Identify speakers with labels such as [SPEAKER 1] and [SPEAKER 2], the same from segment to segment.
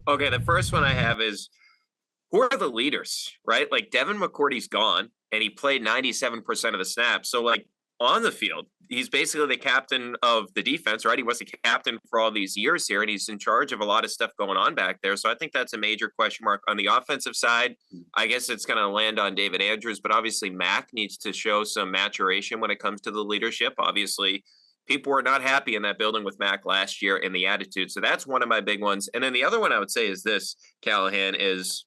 [SPEAKER 1] Okay, the first one I have is, who are the leaders, right? Like Devin McCourty's gone and he played 97% of the snaps. So like on the field, he's basically the captain of the defense, right? He was the captain for all these years here and he's in charge of a lot of stuff going on back there. So I think that's a major question mark on the offensive side. I guess it's going to land on David Andrews, but obviously Mac needs to show some maturation when it comes to the leadership. Obviously, people were not happy in that building with Mac last year and the attitude. So that's one of my big ones. And then the other one I would say is this, Callahan, is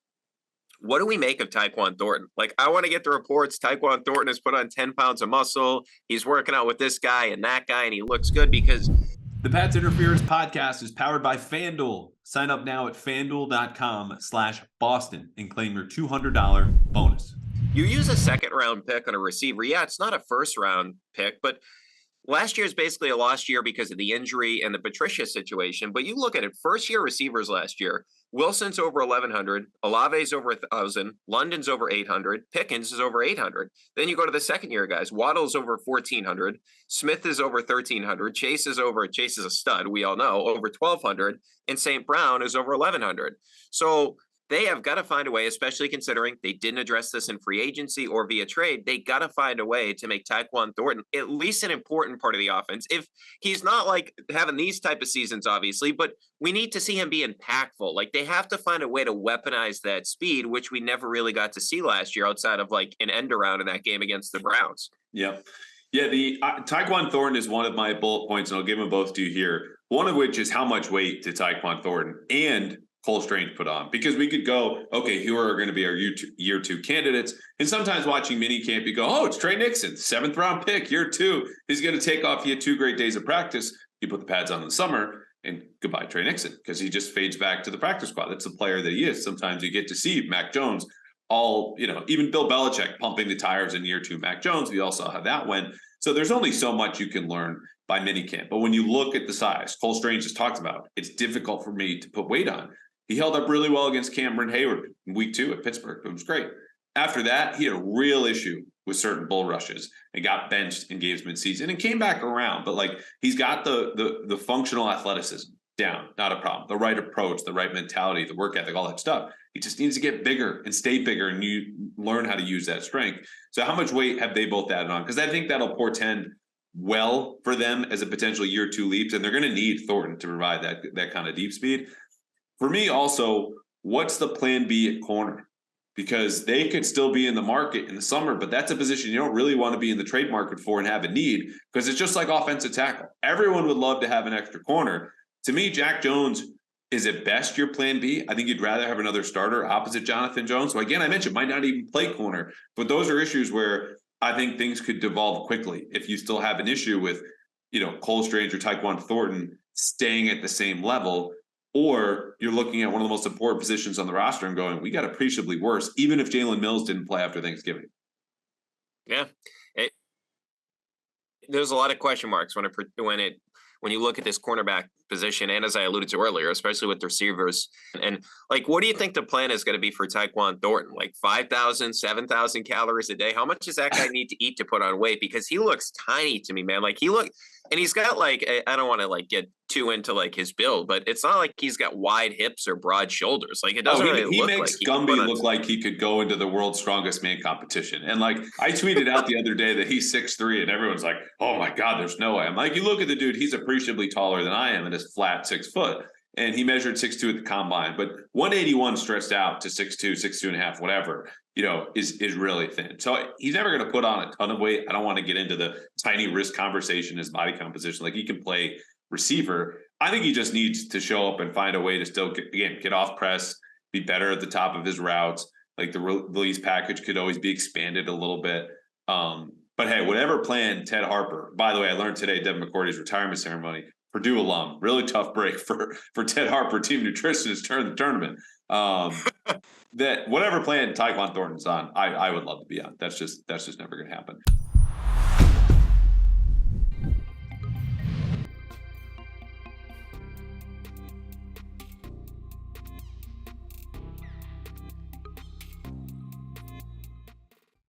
[SPEAKER 1] what do we make of Tyquan Thornton? Like, I want to get the reports. Tyquan Thornton has put on 10 pounds of muscle. He's working out with this guy and that guy, and he looks good because
[SPEAKER 2] the Pats Interference podcast is powered by FanDuel. Sign up now at FanDuel.com/Boston and claim your $200 bonus.
[SPEAKER 1] You use a second-round pick on a receiver. Yeah, it's not a first-round pick, but last year is basically a lost year because of the injury and the Patricia situation. But you look at it, first-year receivers last year, Wilson's over 1,100, Olave's over 1,000, London's over 800, Pickens is over 800. Then you go to the second-year guys. Waddle's over 1,400, Smith is over 1,300, Chase is a stud, we all know, over 1,200, and St. Brown is over 1,100. So they have got to find a way, especially considering they didn't address this in free agency or via trade. They got to find a way to make Tyquan Thornton at least an important part of the offense. If he's not like having these type of seasons, obviously, but we need to see him be impactful. Like they have to find a way to weaponize that speed, which we never really got to see last year outside of like an end around in that game against the Browns.
[SPEAKER 3] Yeah. Yeah. The Tyquan Thornton is one of my bullet points, and I'll give them both to you here. One of which is how much weight did Tyquan Thornton and Cole Strange put on, because we could go, okay, who are going to be our year two candidates? And sometimes watching minicamp, you go, oh, it's Trey Nixon, 7th round pick, year 2. He's going to take off. He had 2 great days of practice. You put the pads on in the summer and goodbye, Trey Nixon, because he just fades back to the practice squad. That's the player that he is. Sometimes you get to see Mac Jones, even Bill Belichick pumping the tires in year 2, Mac Jones. We all saw how that went. So there's only so much you can learn by minicamp. But when you look at the size, Cole Strange just talked about, it's difficult for me to put weight on. He held up really well against Cameron Hayward in week 2 at Pittsburgh. It was great. After that, he had a real issue with certain bull rushes and got benched in games midseason and came back around. But like, he's got the functional athleticism down, not a problem. The right approach, the right mentality, the work ethic, all that stuff. He just needs to get bigger and stay bigger, and you learn how to use that strength. So how much weight have they both added on? Because I think that'll portend well for them as a potential year 2 leaps, and they're going to need Thornton to provide that kind of deep speed. For me, also, what's the plan B at corner? Because they could still be in the market in the summer, but that's a position you don't really want to be in the trade market for and have a need, because it's just like offensive tackle. Everyone would love to have an extra corner. To me, Jack Jones is at best your plan B. I think you'd rather have another starter opposite Jonathan Jones. So again, I mentioned might not even play corner, but those are issues where I think things could devolve quickly if you still have an issue with, Cole Strange or Tyquan Thornton staying at the same level. Or you're looking at one of the most important positions on the roster and going, we got appreciably worse, even if Jalen Mills didn't play after Thanksgiving.
[SPEAKER 1] Yeah. There's a lot of question marks when you look at this cornerback position, and as I alluded to earlier, especially with the receivers. And like, what do you think the plan is going to be for Tyquan Thornton? Like 5,000, 7,000 calories a day? How much does that guy need to eat to put on weight? Because he looks tiny to me, man. Like and he's got like, I don't want to like get too into like his build, but it's not like he's got wide hips or broad shoulders. Like it doesn't really look like
[SPEAKER 3] he makes Gumby look like he could go into the world's strongest man competition. And like I tweeted out the other day that he's 6'3", and everyone's like, oh my God, there's no way. I'm like, you look at the dude, he's appreciably taller than I am and is flat 6 foot. And he measured 6'2" at the combine, but 181 stretched out to 6'2", 6'2.5", whatever, is really thin. So he's never going to put on a ton of weight. I don't want to get into the tiny wrist conversation, his body composition. Like he can play receiver. I think he just needs to show up and find a way to still get off press, be better at the top of his routes. Like the release package could always be expanded a little bit. But hey, whatever plan Ted Harper, by the way, I learned today, Devin McCourty's retirement ceremony, Purdue alum, really tough break for Ted Harper, team nutritionist turn the tournament. That whatever plan Tyquan Thornton's on, I would love to be on. That's just never going to happen.